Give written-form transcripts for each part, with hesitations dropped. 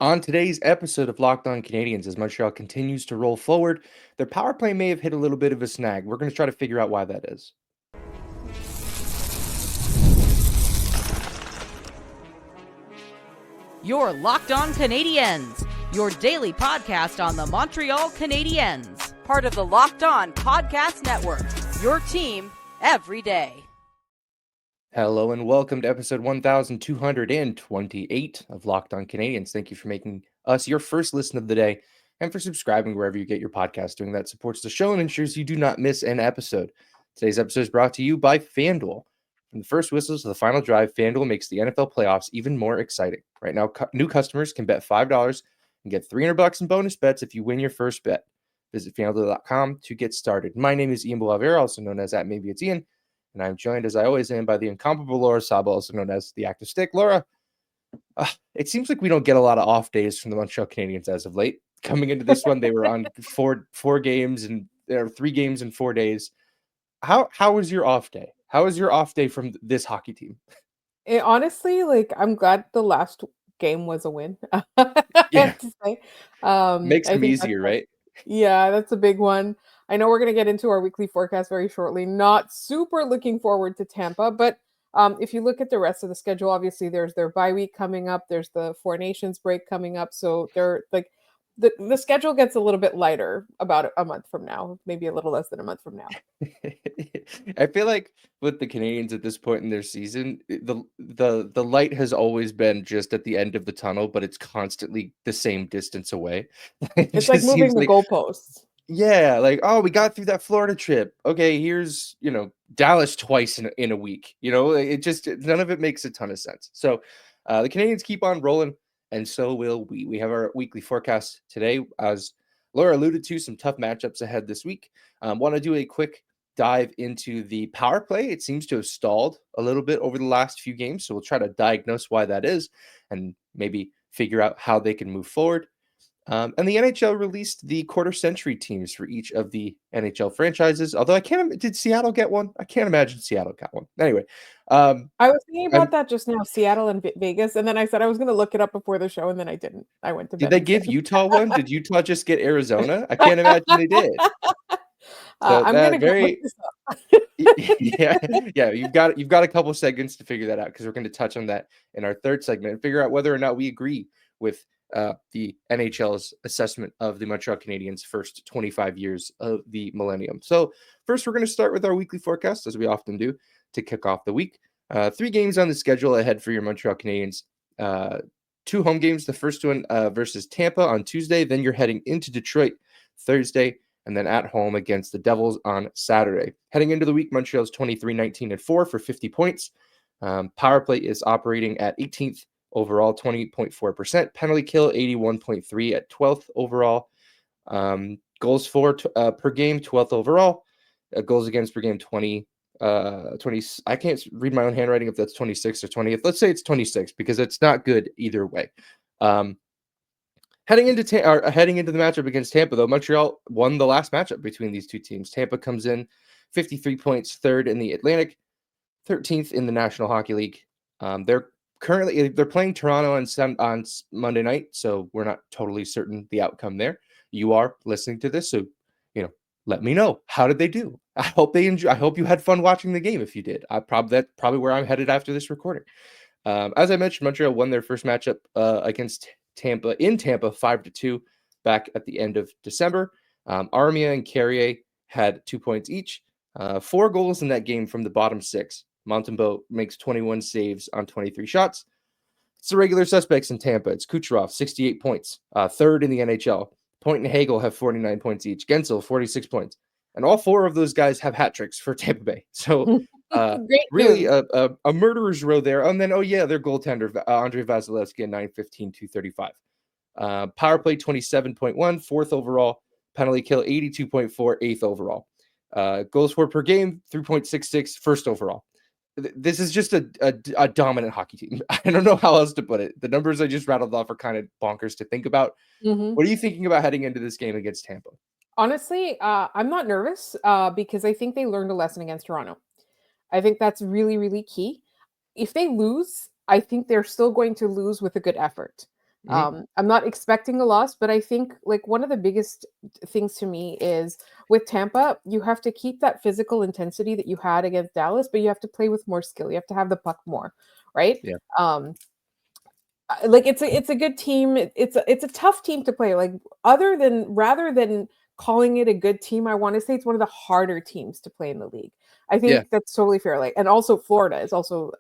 On today's episode of Locked On Canadiens, as Montreal continues to roll forward, their power play may have hit a little bit of a snag. We're going to try to figure out why that is. You're Locked On Canadiens, your daily podcast on the Montreal Canadiens, part of the Locked On Podcast Network, your team every day. Hello and welcome to episode 1228 of Locked On Canadiens. Thank you for making us your first listen of the day and for subscribing wherever you get your podcast. Doing that supports the show and ensures you do not miss an episode. Today's episode is brought to you by FanDuel. From the first whistles to the final drive, FanDuel makes the NFL playoffs even more exciting. Right now, new customers can bet $5 and get $300 in bonus bets if you win your first bet. Visit FanDuel.com to get started. My name is Ian Boisvert, also known as @Maybe It's Ian, and I'm joined, as I always am, by the incomparable Laura Saba, also known as the Active Stick. Laura, it seems like we don't get a lot of off days from the Montreal Canadiens as of late. Coming into this one, they were on four games and there are 3 games in 4 days. How was your off day? How was your off day from this hockey team? Honestly, I'm glad the last game was a win. I Yeah, have to say. makes I them think that's easier, right? yeah, that's a big one. I know we're gonna get into our weekly forecast very shortly. Not super looking forward to Tampa, but if you look at the rest of the schedule, obviously there's their bye week coming up. There's the Four Nations break coming up, so they're like the schedule gets a little bit lighter about a month from now, maybe a little less than a month from now. I feel like with the Canadians at this point in their season, the light has always been just at the end of the tunnel, but it's constantly the same distance away. It It's like just moving seems the like, goalposts. yeah, like, oh, we got through that Florida trip. Okay, here's, Dallas twice in a week. It just none of it makes a ton of sense. So the Canadians keep on rolling, and so will we. We have our weekly forecast today, as Laura alluded to, some tough matchups ahead this week. Want to do a quick dive into the power play. It seems to have stalled a little bit over the last few games, so we'll try to diagnose why that is and maybe figure out how they can move forward. And the NHL released the quarter century teams for each of the NHL franchises. Although did Seattle get one? I can't imagine Seattle got one. Anyway, I was thinking and about that just now, Seattle and Vegas, and then I said I was gonna look it up before the show, and then I didn't. I went to did bed they instead. give Utah one? Did Utah just get Arizona? I can't imagine they did. So I'm that gonna go look very this up. yeah, yeah. You've got a couple seconds to figure that out because we're going to touch on that in our third segment and figure out whether or not we agree with the NHL's assessment of the Montreal Canadiens' first 25 years of the millennium. So first, we're going to start with our weekly forecast, as we often do, to kick off the week. 3 games on the schedule ahead for your Montreal Canadiens. 2 home games. The first one versus Tampa on Tuesday. Then you're heading into Detroit Thursday, and then at home against the Devils on Saturday. Heading into the week, Montreal's 23-19-4 for 50 points. Power play is operating at 18th overall, 20.4%. Penalty kill, 81.3 at 12th overall. Goals for per game, 12th overall. Goals against per game, 20. I can't read my own handwriting if that's 26 or 20th. Let's say it's 26 because it's not good either way. Heading into the matchup against Tampa, though, Montreal won the last matchup between these two teams. Tampa comes in 53 points, third in the Atlantic, 13th in the National Hockey League. They're playing Toronto on Monday night, so we're not totally certain the outcome there. You are listening to this, so let me know, how did they do? I hope they enjoy. I hope you had fun watching the game. If you did, that's probably where I'm headed after this recording. As I mentioned, Montreal won their first matchup against Tampa 5-2 back at the end of December. Armia and Carrier had 2 points each. 4 goals in that game from the bottom 6. Montembeault makes 21 saves on 23 shots. It's the regular suspects in Tampa. It's Kucherov, 68 points, third in the NHL. Point and Hagel have 49 points each. Gensel, 46 points. And all 4 of those guys have hat tricks for Tampa Bay. So Great really news. a murderer's row there. And then, their goaltender, Andrei Vasilevsky at 9:15, 235. Power play 27.1, fourth overall. Penalty kill 82.4, eighth overall. Goals for per game 3.66, first overall. This is just a dominant hockey team. I don't know how else to put it. The numbers I just rattled off are kind of bonkers to think about. Mhm. What are you thinking about heading into this game against Tampa? Honestly, I'm not nervous because I think they learned a lesson against Toronto. I think that's really, really key. If they lose, I think they're still going to lose with a good effort. I'm not expecting a loss, but I think like one of the biggest things to me is with Tampa, you have to keep that physical intensity that you had against Dallas, but you have to play with more skill. You have to have the puck more, right? Yeah. Like it's a good team. It's a tough team to play. Like rather than calling it a good team, I want to say it's one of the harder teams to play in the league. I Yeah. think that's totally fair. Like, and also Florida is also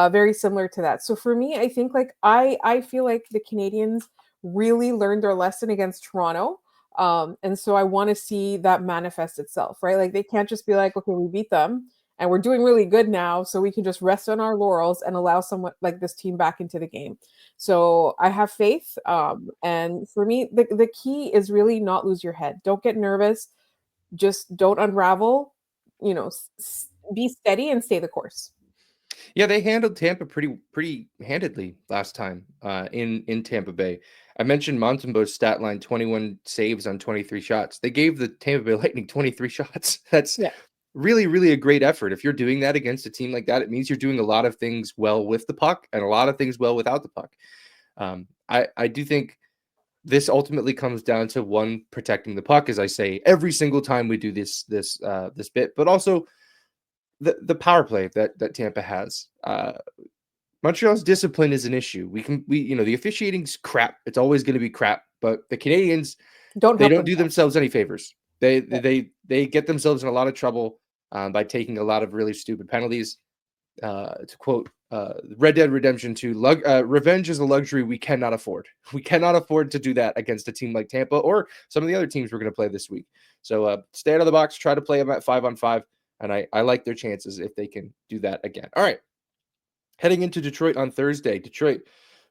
very similar to that. So for me, I think like I feel like the Canadiens really learned their lesson against Toronto. And so I want to see that manifest itself, right? Like they can't just be like, okay, we beat them and we're doing really good now, so we can just rest on our laurels and allow someone like this team back into the game. So I have faith. And for me, the key is really not lose your head. Don't get nervous. Just don't unravel. Be steady and stay the course. Yeah, they handled Tampa pretty handedly last time in Tampa Bay. I mentioned Montembeau's stat line: 21 saves on 23 shots. They gave the Tampa Bay Lightning 23 shots. That's Yeah. really, really a great effort. If you're doing that against a team like that, it means you're doing a lot of things well with the puck and a lot of things well without the puck. I do think this ultimately comes down to one, protecting the puck, as I say every single time we do this bit, but also the power play that Tampa has. Montreal's discipline is an issue. The officiating's crap. It's always going to be crap. But the Canadiens, they don't do themselves any favors. They get themselves in a lot of trouble by taking a lot of really stupid penalties. To quote Red Dead Redemption 2, revenge is a luxury we cannot afford. We cannot afford to do that against a team like Tampa or some of the other teams we're going to play this week. So stay out of the box, try to play them at 5-on-5, and I like their chances if they can do that again. All right. Heading into Detroit on Thursday. Detroit,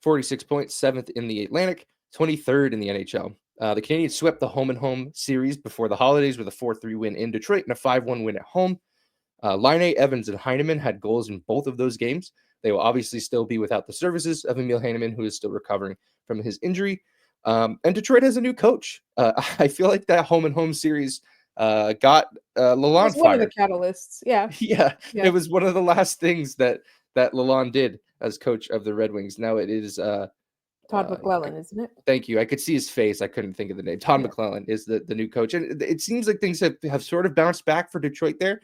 46 points, 7th in the Atlantic, 23rd in the NHL. The Canadiens swept the home-and-home series before the holidays with a 4-3 win in Detroit and a 5-1 win at home. Laine, Evans, and Heineman had goals in both of those games. They will obviously still be without the services of Emil Heineman, who is still recovering from his injury. And Detroit has a new coach. I feel like that home-and-home series got Lalonde fired. One of the catalysts. Yeah. Yeah. It was one of the last things that Lalonde did as coach of the Red Wings. Now it is Todd McClellan, isn't it? Thank you. I could see his face. I couldn't think of the name. Todd McClellan is the new coach. And it seems like things have sort of bounced back for Detroit there.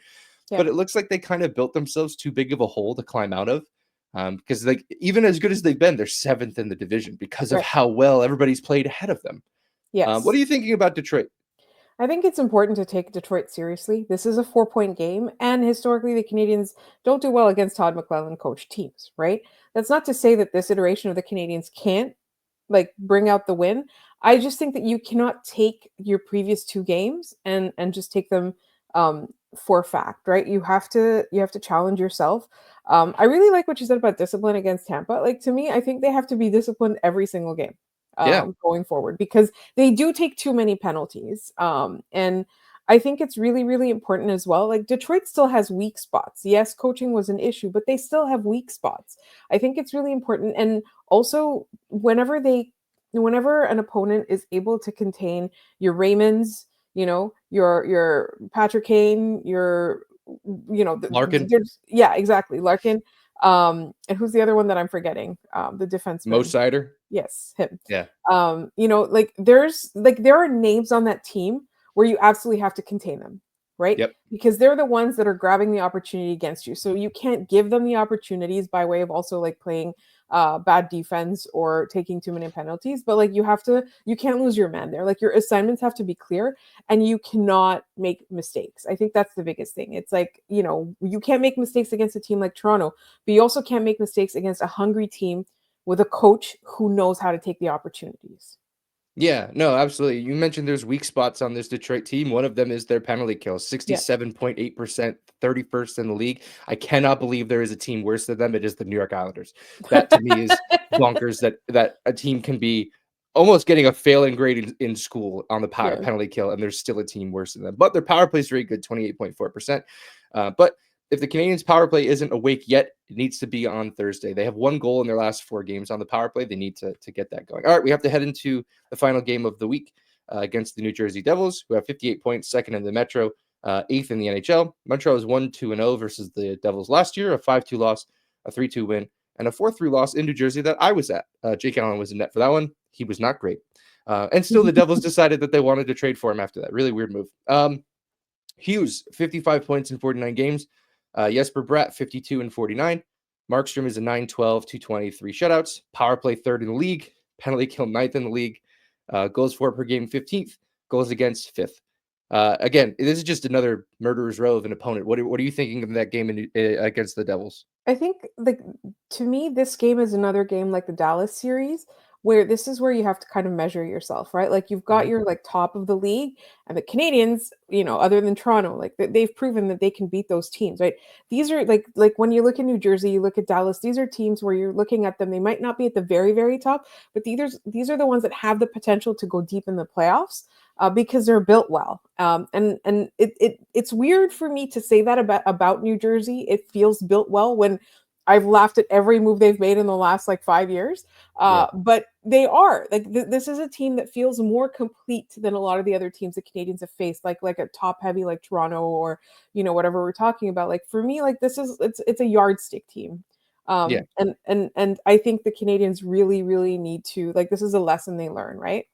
Yeah. But it looks like they kind of built themselves too big of a hole to climb out of. Because like even as good as they've been, they're 7th in the division because of how well everybody's played ahead of them. Yes. What are you thinking about Detroit? I think it's important to take Detroit seriously. This is a 4-point game, and historically, the Canadiens don't do well against Todd McClellan coach teams, right? That's not to say that this iteration of the Canadiens can't like bring out the win. I just think that you cannot take your previous 2 games and just take them for fact, right? You have to challenge yourself. I really like what you said about discipline against Tampa. Like to me, I think they have to be disciplined every single game. Going forward, because they do take too many penalties. And I think it's really, really important as well. Like Detroit still has weak spots. Yes, coaching was an issue, but they still have weak spots. I think it's really important. And also whenever an opponent is able to contain your Raymonds, your Patrick Kane, Larkin. Yeah, exactly. Larkin. And who's the other one that I'm forgetting? The defenseman. Mo Seider. Yes, him. Yeah. There are names on that team where you absolutely have to contain them, right? Yep. Because they're the ones that are grabbing the opportunity against you. So you can't give them the opportunities by way of also like playing bad defense or taking too many penalties. But like you can't lose your man there. Like your assignments have to be clear and you cannot make mistakes. I think that's the biggest thing. It's like, you can't make mistakes against a team like Toronto, but you also can't make mistakes against a hungry team with a coach who knows how to take the opportunities. Yeah, no, absolutely. You mentioned there's weak spots on this Detroit team. One of them is their penalty kill, 67.8%, 31st in the league. I cannot believe there is a team worse than them. It is the New York Islanders. That to me is bonkers that a team can be almost getting a failing grade in school on the penalty kill, and there's still a team worse than them. But their power play is very good, 28.4%. But if the Canadiens' power play isn't awake yet, it needs to be on Thursday. They have 1 goal in their last 4 games on the power play. They need to get that going. All right, we have to head into the final game of the week against the New Jersey Devils, who have 58 points, 2nd in the Metro, 8th in the NHL. Montreal is 1-2-0 versus the Devils last year, a 5-2 loss, a 3-2 win, and a 4-3 loss in New Jersey that I was at. Jake Allen was in net for that one. He was not great. And still, the Devils decided that they wanted to trade for him after that. Really weird move. Hughes, 55 points in 49 games. Jesper Bratt, 52 and 49. Markstrom is a 9-12, 220, 3 shutouts. Power play 3rd in the league. Penalty kill 9th in the league. Goals for per game 15th. Goals against 5th. Again, this is just another murderer's row of an opponent. What are you thinking of that game against the Devils? I think, like, to me, this game is another game like the Dallas series, where this is where you have to kind of measure yourself, right? Like, you've got your, like, top of the league, and the Canadiens, other than Toronto, like, they've proven that they can beat those teams, right? These are like when you look at New Jersey, you look at Dallas, these are teams where you're looking at them, they might not be at the very, very top, but these are the ones that have the potential to go deep in the playoffs. Because they're built well, and it's weird for me to say that about New Jersey. It feels built well when I've laughed at every move they've made in the last 5 years. But they are like this is a team that feels more complete than a lot of the other teams the Canadiens have faced, like a top heavy like Toronto or whatever we're talking about. Like for me, like it's a yardstick team. And I think the Canadiens really, really need to, like, this is a lesson they learn, right?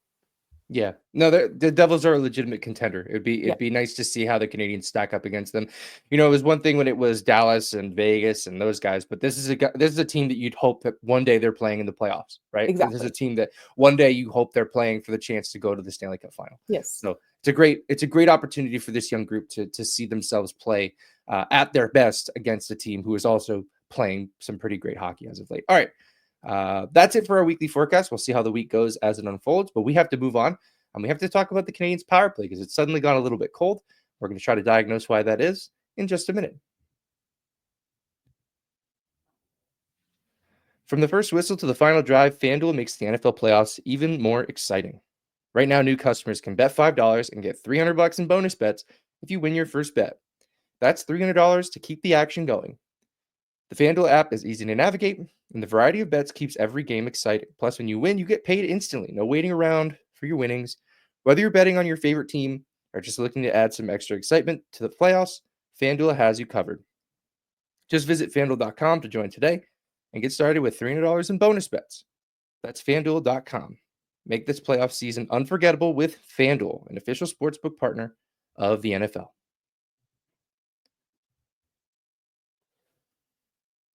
Yeah, no, the Devils are a legitimate contender. It'd be nice to see how the Canadiens stack up against them. It was one thing when it was Dallas and Vegas and those guys, but this is a team that you'd hope that one day they're playing in the playoffs, right? Exactly. This is a team that one day you hope they're playing for the chance to go to the Stanley Cup final. Yes. So it's a great opportunity for this young group to see themselves play at their best against a team who is also playing some pretty great hockey as of late. All right. That's it for our weekly forecast. We'll see how the week goes as it unfolds, but we have to move on, and we have to talk about the Canadiens power play because it's suddenly gone a little bit cold. We're going to try to diagnose why that is in just a minute. From the first whistle to the final drive, FanDuel makes the NFL playoffs even more exciting. Right now, new customers can bet $5 and get $300 in bonus bets if you win your first bet. That's $300 to keep the action going. The FanDuel app is easy to navigate, and the variety of bets keeps every game exciting. Plus, when you win, you get paid instantly. No waiting around for your winnings. Whether you're betting on your favorite team or just looking to add some extra excitement to the playoffs, FanDuel has you covered. Just visit FanDuel.com to join today and get started with $300 in bonus bets. That's FanDuel.com. Make this playoff season unforgettable with FanDuel, an official sportsbook partner of the NFL.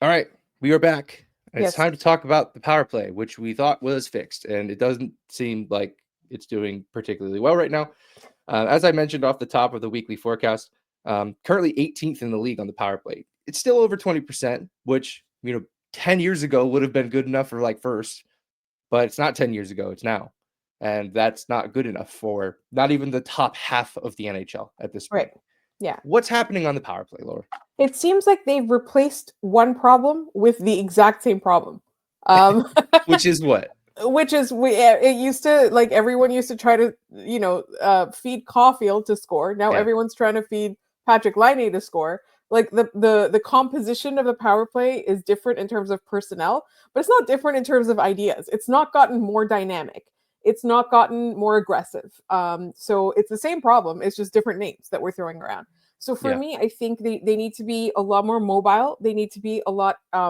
All right, we are back. And It's time to talk about the power play, which we thought was fixed, and it doesn't seem like it's doing particularly well right now. As I mentioned off the top of the weekly forecast, currently 18th in the league on the power play. It's still over 20%, which 10 years ago would have been good enough for first, but it's not 10 years ago. It's now, and that's not good enough for not even the top half of the NHL at this point. Right. Yeah. What's happening on the power play, Laura? It seems like they've replaced one problem with the exact same problem. Which is what? Which is it used to, like, everyone used to try to feed Caulfield to score. Now everyone's trying to feed Patrick Laine to score. Like the composition of the power play is different in terms of personnel, but it's not different in terms of ideas. It's not gotten more dynamic. It's not gotten more aggressive. So it's the same problem. It's just different names that we're throwing around. So for me, I think they need to be a lot more mobile. They need to be a lot, I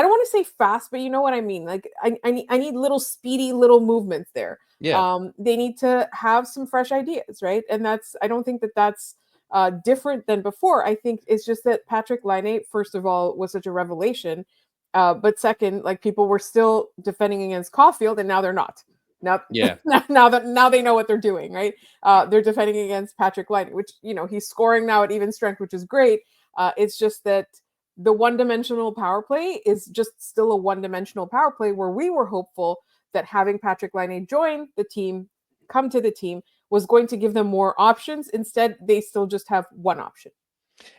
don't want to say fast, but you know what I mean? Like I need little speedy little movements there. Yeah. They need to have some fresh ideas, right? And I don't think that's different than before. I think it's just that Patrick Laine, first of all, was such a revelation. But second, like, people were still defending against Caulfield, and now they're not. Now they know what they're doing, right? They're defending against Patrick Laine, which, he's scoring now at even strength, which is great. It's just that the one-dimensional power play is just still a one-dimensional power play, where we were hopeful that having Patrick Laine come to the team, was going to give them more options. Instead, they still just have one option.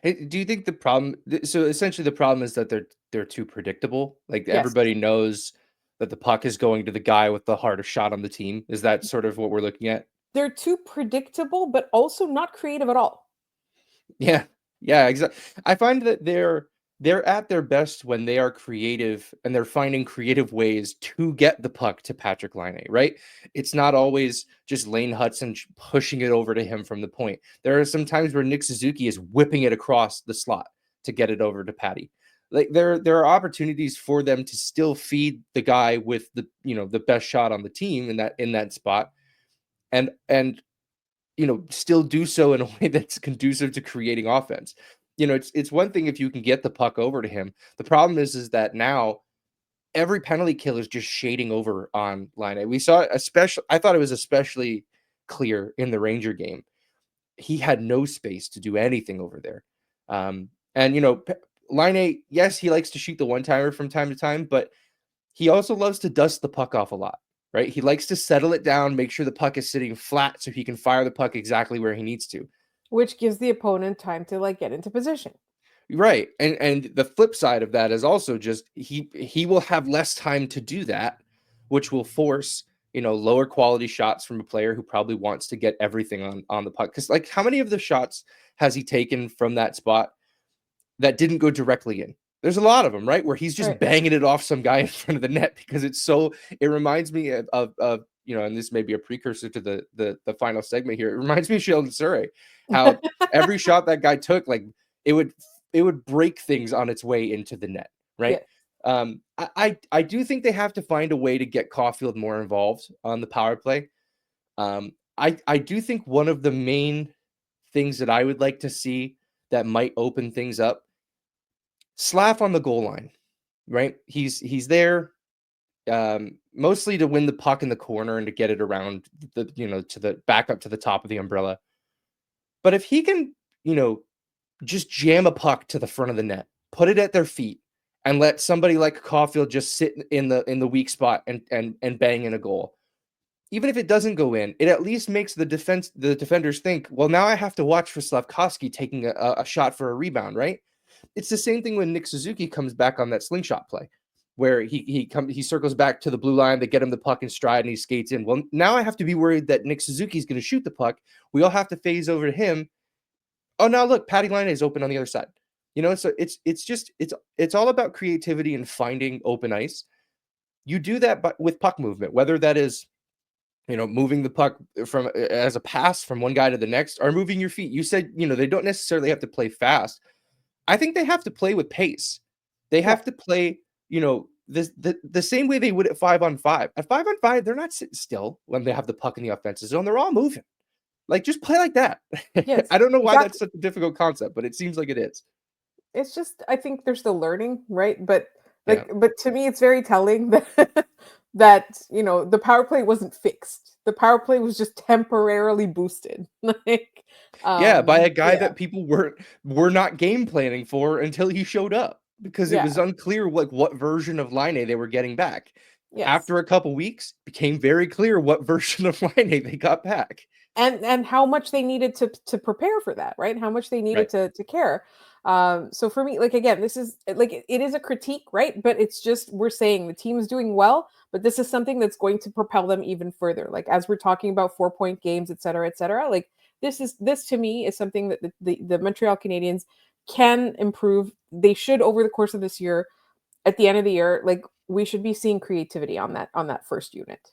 Hey, do you think the problem? So essentially, the problem is that they're too predictable. Like, everybody knows that the puck is going to the guy with the hardest shot on the team. Is that sort of what we're looking at? They're too predictable, but also not creative at all. Yeah, exactly. I find that they're at their best when they are creative and they're finding creative ways to get the puck to Patrick Laine, right? It's not always just Lane Hudson pushing it over to him from the point. There are some times where Nick Suzuki is whipping it across the slot to get it over to Patty. like there are opportunities for them to still feed the guy with the the best shot on the team in that spot, and still do so in a way that's conducive to creating offense. It's one thing if you can get the puck over to him. The problem is that now every penalty kill is just shading over on Line A. We saw I thought it was especially clear in the Ranger game. He had no space to do anything over there. And Line A, yes, he likes to shoot the one-timer from time to time, but he also loves to dust the puck off a lot, right? He likes to settle it down, make sure the puck is sitting flat so he can fire the puck exactly where he needs to. Which gives the opponent time to like get into position. Right. And the flip side of that is also just he will have less time to do that, which will force, lower quality shots from a player who probably wants to get everything on the puck. Because like how many of the shots has he taken from that spot that didn't go directly in? There's a lot of them, right? Where he's just banging it off some guy in front of the net because it reminds me of and this may be a precursor to the final segment here. It reminds me of Sheldon Surrey, how every shot that guy took, like it would break things on its way into the net, right? Yeah. I do think they have to find a way to get Caulfield more involved on the power play. I do think one of the main things that I would like to see that might open things up, Slav on the goal line, right? He's there mostly to win the puck in the corner and to get it around to the back up to the top of the umbrella. But if he can, just jam a puck to the front of the net, put it at their feet, and let somebody like Caulfield just sit in the weak spot and bang in a goal. Even if it doesn't go in, it at least makes the defenders think, well, now I have to watch for Slavkovsky taking a shot for a rebound, right? It's the same thing when Nick Suzuki comes back on that slingshot play, where he circles back to the blue line, they get him the puck in stride, and he skates in. Well, now I have to be worried that Nick Suzuki is going to shoot the puck. We all have to phase over to him. Oh, now look, Patty Laine is open on the other side. So it's all about creativity and finding open ice. You do that with puck movement, whether that is, moving the puck from as a pass from one guy to the next, or moving your feet. You said, they don't necessarily have to play fast. I think they have to play with pace. They have to play, the same way they would at 5-on-5. At 5-on-5, they're not sitting still when they have the puck in the offensive zone. They're all moving. Like, just play like that. Yes, I don't know why that's such a difficult concept, but it seems like it is. It's just, I think they're still learning, right? But but to me, it's very telling that the power play wasn't fixed. The power play was just temporarily boosted. By a guy that people were not game planning for until he showed up, because it was unclear what version of Laine they were getting back. Yes. After a couple weeks, became very clear what version of Laine they got back. And how much they needed to prepare for that, right? How much they needed to care. So for me, like, again, this is like, it is a critique, right? But it's just, we're saying the team is doing well, but this is something that's going to propel them even further. Like, as we're talking about 4-point games, et cetera, like this to me is something that the Montreal Canadiens can improve. They should, over the course of this year, at the end of the year, like, we should be seeing creativity on that first unit.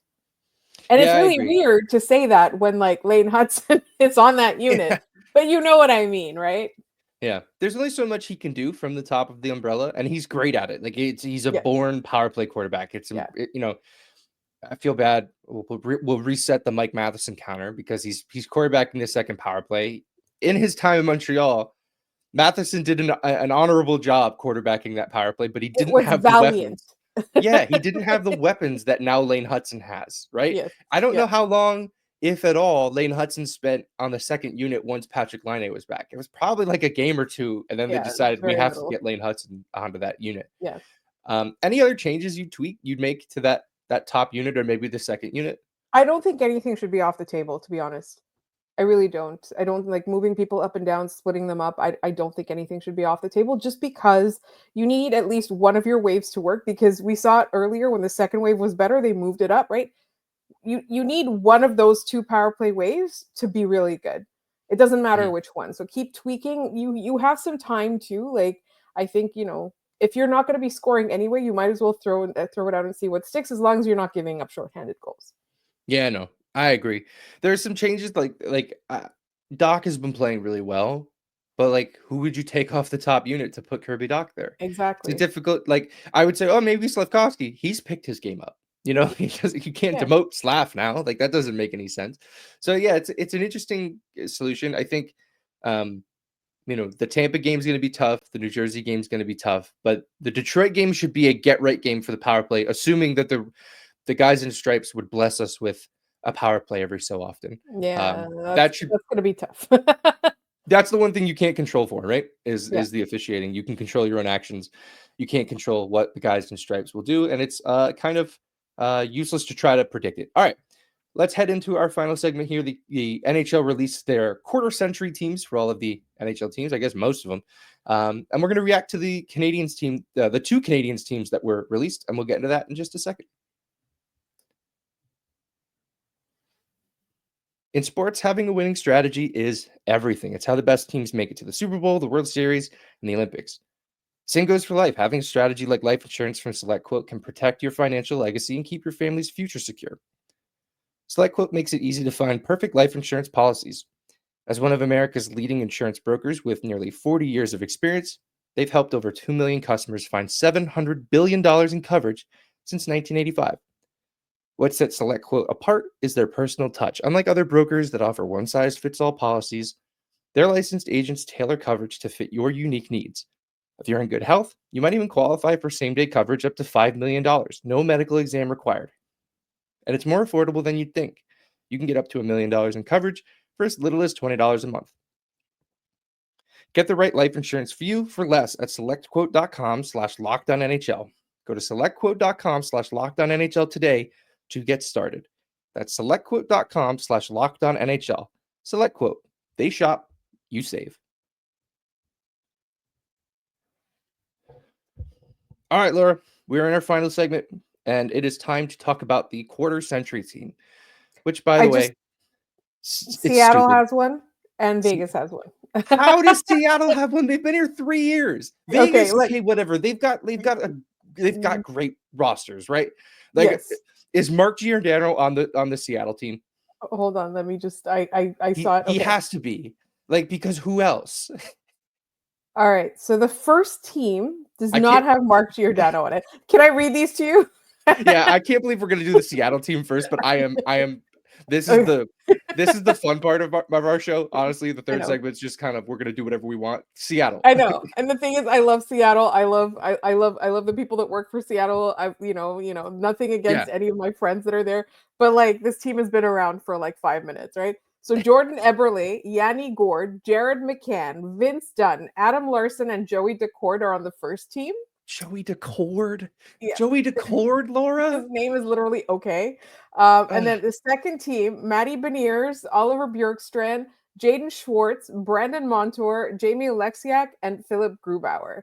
And it's really weird to say that when, like, Lane Hudson is on that unit, but you know what I mean, right? Yeah. There's only so much he can do from the top of the umbrella, and he's great at it. Like, he's a born power play quarterback. I feel bad. We'll reset the Mike Matheson counter because he's quarterbacking the second power play. In his time in Montreal, Matheson did an honorable job quarterbacking that power play, but he didn't have the weapons. Yeah, he didn't have the weapons that now Lane Hudson has, right? Yes. I don't know how long, if at all, Lane Hudson spent on the second unit once Patrick Laine was back. It was probably like a game or two, and then they decided we have to get Lane Hudson onto that unit. Yeah. Any other changes you'd make to that top unit, or maybe the second unit? I don't think anything should be off the table, to be honest. I really don't. I don't like moving people up and down, splitting them up. I don't think anything should be off the table, just because you need at least one of your waves to work, because we saw it earlier when the second wave was better, they moved it up, right? You need one of those two power play waves to be really good. It doesn't matter which one. So keep tweaking. You have some time too. Like, I think, if you're not going to be scoring anyway, you might as well throw it out and see what sticks, as long as you're not giving up shorthanded goals. Yeah, no, I agree. There's some changes like Doc has been playing really well. but like, who would you take off the top unit to put Kirby Doc there? It's a Exactly. difficult. Like, I would say, oh, maybe Slavkovsky. He's picked his game up. Because you can't Yeah. demote Slav now. Like, that doesn't make any sense. So yeah, it's an interesting solution. I think, the Tampa game is going to be tough. The New Jersey game is going to be tough, but the Detroit game should be a get right game for the power play, assuming that the guys in stripes would bless us with a power play every so often. Yeah, That's that's going to be tough. the one thing you can't control for, right? Is the officiating. You can control your own actions. You can't control what the guys in stripes will do, and it's kind of useless to try to predict it. All right, let's head into our final segment here. The NHL released their quarter century teams for all of the NHL teams, I guess most of them, and we're going to react to the Canadiens team, the two Canadiens teams that were released, and we'll get into that in just a second. In sports, having a winning strategy is everything. It's how the best teams make it to the Super Bowl, the World Series, and the Olympics. Same goes for life. Having a strategy like life insurance from SelectQuote can protect your financial legacy and keep your family's future secure. SelectQuote makes it easy to find perfect life insurance policies. As one of America's leading insurance brokers with nearly 40 years of experience, they've helped over 2 million customers find $700 billion in coverage since 1985. What sets SelectQuote apart is their personal touch. Unlike other brokers that offer one-size-fits-all policies, their licensed agents tailor coverage to fit your unique needs. If you're in good health, you might even qualify for same-day coverage up to $5 million. No medical exam required. And it's more affordable than you'd think. You can get up to $1 million in coverage for as little as $20 a month. Get the right life insurance for you for less at selectquote.com/lockedonnhl. Go to selectquote.com/lockedonnhl today to get started. That's selectquote.com/lockedonnhl. SelectQuote. They shop, you save. All right, Laura, we're in our final segment, and it is time to talk about the quarter century team, which, by the way, Seattle has one and Vegas has one. How does Seattle have one? They've been here 3 years. Vegas, okay, whatever. They've got great rosters, right? Like, yes. Is Mark Giordano on the Seattle team? Hold on, let me just. I saw it. Okay. He has to be, because who else? All right, so the first team does not have Mark Giordano on it. Can I read these to you? Yeah, I can't believe we're gonna do the Seattle team first, but I am. This is the fun part of our show. Honestly, the third segment's just kind of, we're gonna do whatever we want. Seattle. I know, and the thing is, I love Seattle. I love the people that work for Seattle. Nothing against any of my friends that are there, but like, this team has been around for like 5 minutes, right? So Jordan Eberle, Yanni Gourde, Jared McCann, Vince Dunn, Adam Larson, and Joey Decord are on the first team. Joey Decord? Yeah. Joey Decord, Laura? His name is literally okay. And then the second team, Matty Beniers, Oliver Bjorkstrand, Jaden Schwartz, Brandon Montour, Jamie Alexiak, and Philip Grubauer.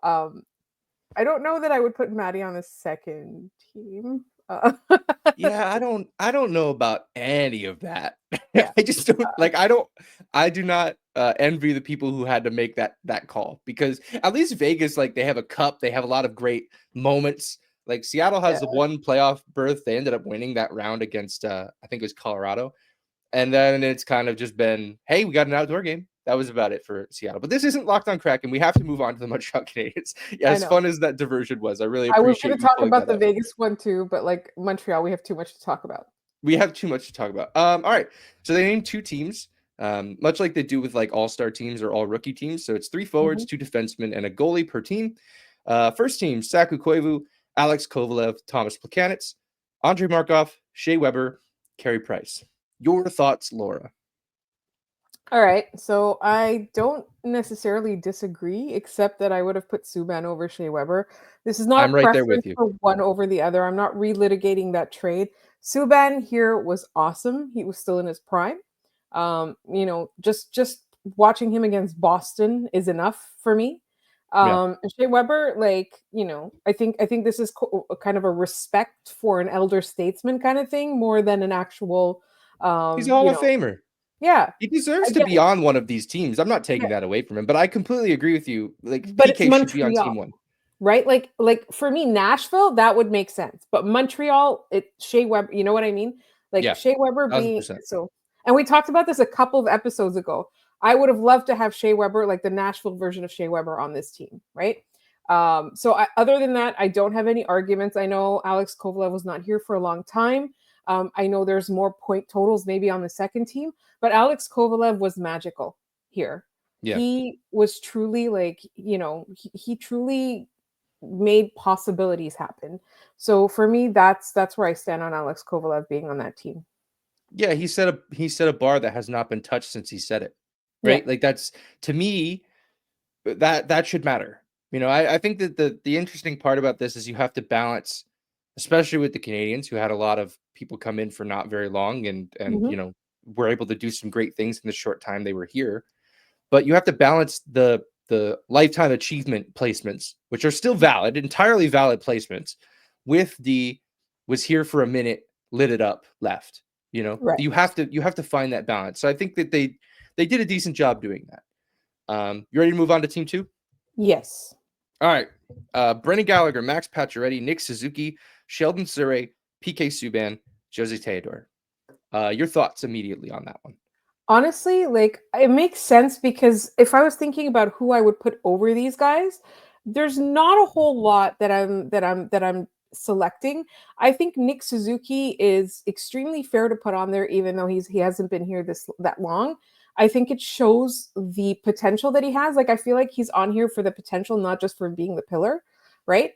I don't know that I would put Matty on the second team. Yeah, I don't know about any of that. Yeah. I just don't I do not envy the people who had to make that call, because at least Vegas, like, they have a cup, they have a lot of great moments. Like, Seattle has the one playoff berth. They ended up winning that round against I think it was Colorado. And then it's kind of just been, hey, we got an outdoor game. That was about it for Seattle. But this isn't Locked On Kraken. We have to move on to the Montreal Canadiens. Yeah, as fun as that diversion was, I really appreciate. I was going to talk about the Vegas one too, but like, Montreal, we have too much to talk about. All right. So they named two teams, much like they do with like all-star teams or all rookie teams. So it's 3 forwards, 2 defensemen, and a goalie per team. First team: Saku Koivu, Alex Kovalev, Thomas Plekanec, Andrei Markov, Shea Weber, Carey Price. Your thoughts, Laura? All right, so I don't necessarily disagree, except that I would have put Subban over Shea Weber. This is not a preference for one over the other. I'm not relitigating that trade. Subban here was awesome. He was still in his prime. Just watching him against Boston is enough for me. Shea Weber, I think this is kind of a respect for an elder statesman kind of thing, more than an actual. He's a Hall of Famer. Yeah, he deserves to be on one of these teams. I'm not taking that away from him, but I completely agree with you. Like, but PK should be on team 1, right? Like for me, Nashville, that would make sense. But Montreal, Shea Weber. You know what I mean? Like, Shea Weber being 100%. So. And we talked about this a couple of episodes ago. I would have loved to have Shea Weber, like the Nashville version of Shea Weber, on this team, right? Other than that, I don't have any arguments. I know Alex Kovalev was not here for a long time. I know there's more point totals maybe on the second team, but Alex Kovalev was magical here. Yeah. He was truly he truly made possibilities happen. So for me, that's where I stand on Alex Kovalev being on that team. Yeah, he set a bar that has not been touched since he said it. Right? Yeah. Like that's, to me, that should matter. I think that the interesting part about this is you have to balance, especially with the Canadiens, who had a lot of people come in for not very long and were able to do some great things in the short time they were here. But you have to balance the lifetime achievement placements, which are still valid, entirely valid placements, with the was here for a minute, lit it up, left. Right. You have to find that balance. So I think that they did a decent job doing that. You ready to move on to team 2? Yes. All right. Brendan Gallagher, Max Pacioretty, Nick Suzuki, Sheldon Surrey, PK Subban, Jose Theodore. Your thoughts immediately on that one? Honestly, like, it makes sense, because if I was thinking about who I would put over these guys, there's not a whole lot that I'm selecting. I think Nick Suzuki is extremely fair to put on there, even though he hasn't been here that long. I think it shows the potential that he has. Like, I feel like he's on here for the potential, not just for being the pillar, right?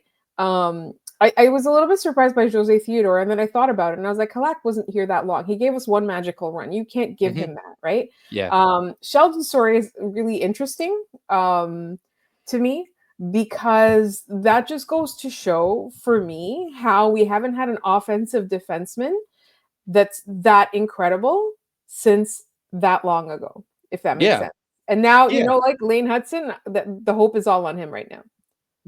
I was a little bit surprised by Jose Theodore, and then I thought about it, and I was like, Halak wasn't here that long. He gave us one magical run. You can't give him that, right? Yeah. Sheldon Surrey is really interesting to me, because that just goes to show, for me, how we haven't had an offensive defenseman that's that incredible since that long ago, if that makes sense. And now, like Lane Hudson, the hope is all on him right now.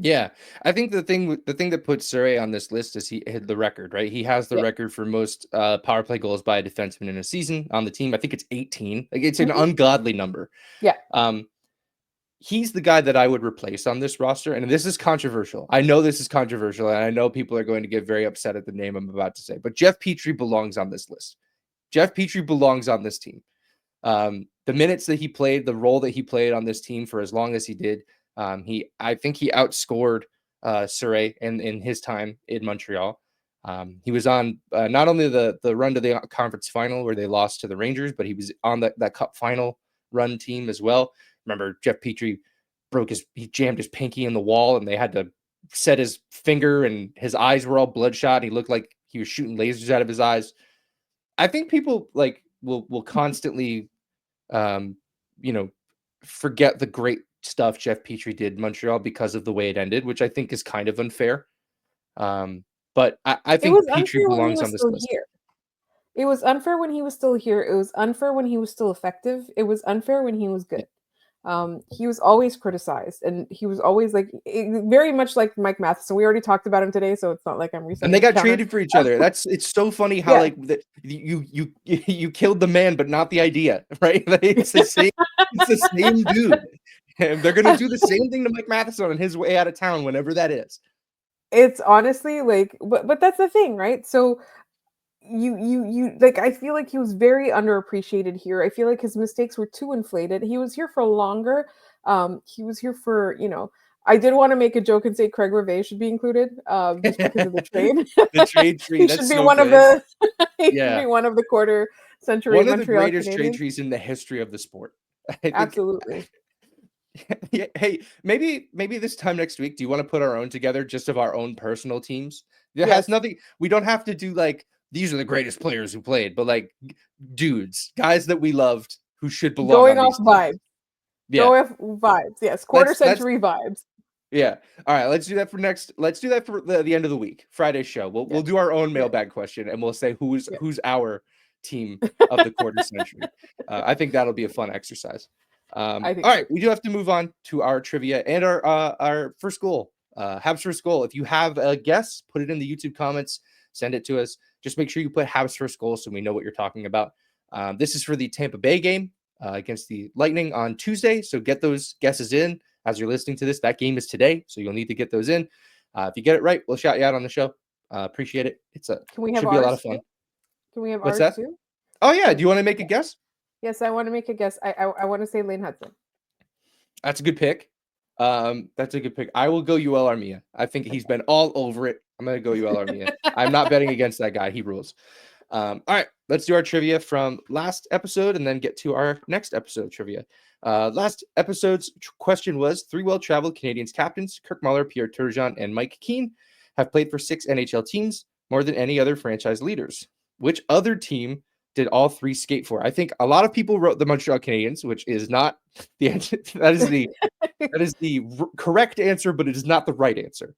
Yeah, I think the thing that puts Surrey on this list is he hit the record, right? He has the record for most power play goals by a defenseman in a season on the team. I think it's 18. Like, it's an ungodly number. Yeah. He's the guy that I would replace on this roster, and this is controversial. I know this is controversial, and I know people are going to get very upset at the name I'm about to say, but Jeff Petrie belongs on this list. Jeff Petrie belongs on this team. The minutes that he played, the role that he played on this team for as long as he did, I think he outscored Surrey in his time in Montreal. He was on not only the run to the conference final where they lost to the Rangers, but he was on that cup final run team as well. Remember, Jeff Petrie he jammed his pinky in the wall, and they had to set his finger, and his eyes were all bloodshot. He looked like he was shooting lasers out of his eyes. I think people will constantly, forget the great stuff Jeff Petrie did in Montreal because of the way it ended, which I think is kind of unfair. But I think Petrie belongs on this list. It was unfair when he was still here. It was unfair when he was still effective. It was unfair when he was good. He was always criticized, and he was always very much like Mike Matheson. We already talked about him today, so it's not like I'm resetting. And they got traded for each other. It's so funny how you killed the man, but not the idea, right? It's the same. It's the same dude. And they're gonna do the same thing to Mike Matheson on his way out of town, whenever that is. It's honestly but that's the thing, right? So you I feel like he was very underappreciated here. I feel like his mistakes were too inflated. He was here for longer. He was here for, I did want to make a joke and say Craig Rivet should be included, just because of the trade. The trade tree. He That's should be so one good. of the should be one of the quarter century one of Montreal the greatest Canadiens. trade trees in the history of the sport. Absolutely. Yeah, hey, maybe this time next week, do you want to put our own together, just of our own personal teams? It has nothing. We don't have to do these are the greatest players who played, but dudes, guys that we loved who should belong. Going off vibes. Yeah. Go off vibes. Yes. Quarter century vibes. Yeah. All right. Let's do that for the end of the week, Friday's show. We'll do our own mailbag question, and we'll say who's our team of the quarter century. I think that'll be a fun exercise. All right, we do have to move on to our trivia and our first goal, Habs first goal. If you have a guess, put it in the YouTube comments, send it to us. Just make sure you put Habs first goal so we know what you're talking about. This is for the Tampa Bay game against the Lightning on Tuesday, so get those guesses in as you're listening to this. That game is today, so you'll need to get those in. If you get it right, we'll shout you out on the show. Appreciate it. Can we have should be a lot of fun. Can we have What's ours that? too? Oh yeah, do you want to make a guess? Yes, I want to make a guess. I want to say Lane Hudson. That's a good pick. That's a good pick. I will go UL Armia. I think he's been all over it. I'm going to go UL Armia. I'm not betting against that guy. He rules. All right, let's do our trivia from last episode and then get to our next episode trivia. Last episode's question was 3 well-traveled Canadiens captains, Kirk Muller, Pierre Turgeon, and Mike Keane, have played for 6 NHL teams, more than any other franchise leaders. Which other team did all 3 skate for? I think a lot of people wrote the Montreal Canadiens, which is not the answer. That is the correct answer, but it is not the right answer.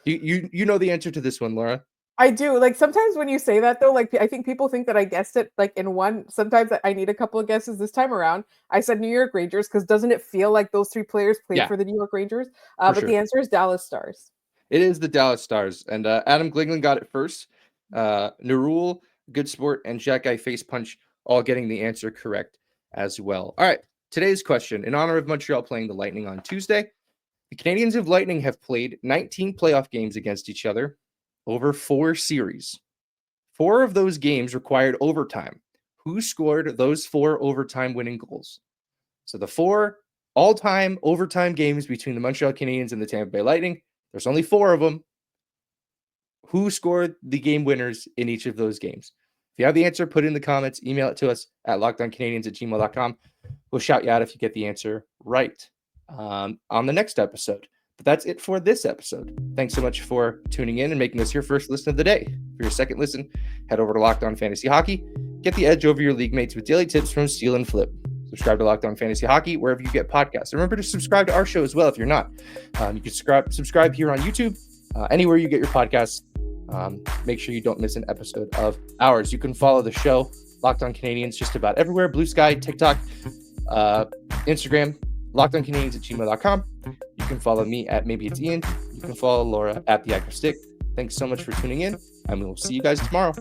You know the answer to this one, Laura. I do. Like sometimes when you say that though, like I think people think that I guessed it like in one. Sometimes I need a couple of guesses. This time around, I said New York Rangers because doesn't it feel like those 3 players played for the New York Rangers? But sure. The answer is Dallas Stars. It is the Dallas Stars, and Adam Glingland got it first. Narul, Good Sport, and Jack Guy Face Punch all getting the answer correct as well. All right, today's question in honor of Montreal playing the Lightning on Tuesday. The Canadiens of Lightning have played 19 playoff games against each other over 4 series. 4 of those games required overtime. Who scored those 4 overtime winning goals? So the 4 all-time overtime games between the Montreal Canadiens and the Tampa Bay Lightning, there's only 4 of them. Who scored the game winners in each of those games? If you have the answer, put it in the comments. Email it to us at lockedoncanadiens@gmail.com. We'll shout you out if you get the answer right on the next episode. But that's it for this episode. Thanks so much for tuning in and making this your first listen of the day. For your second listen, head over to Locked On Fantasy Hockey. Get the edge over your league mates with daily tips from Steal and Flip. Subscribe to Locked On Fantasy Hockey wherever you get podcasts. And remember to subscribe to our show as well if you're not. You can subscribe here on YouTube, anywhere you get your podcasts. Make sure you don't miss an episode of ours. You can follow the show, Locked On Canadiens, just about everywhere. Blue Sky, TikTok, Instagram, lockedoncanadiens@gmail.com. You can follow me at Maybe It's Ian. You can follow Laura at The Active Stick. Thanks so much for tuning in, and we will see you guys tomorrow.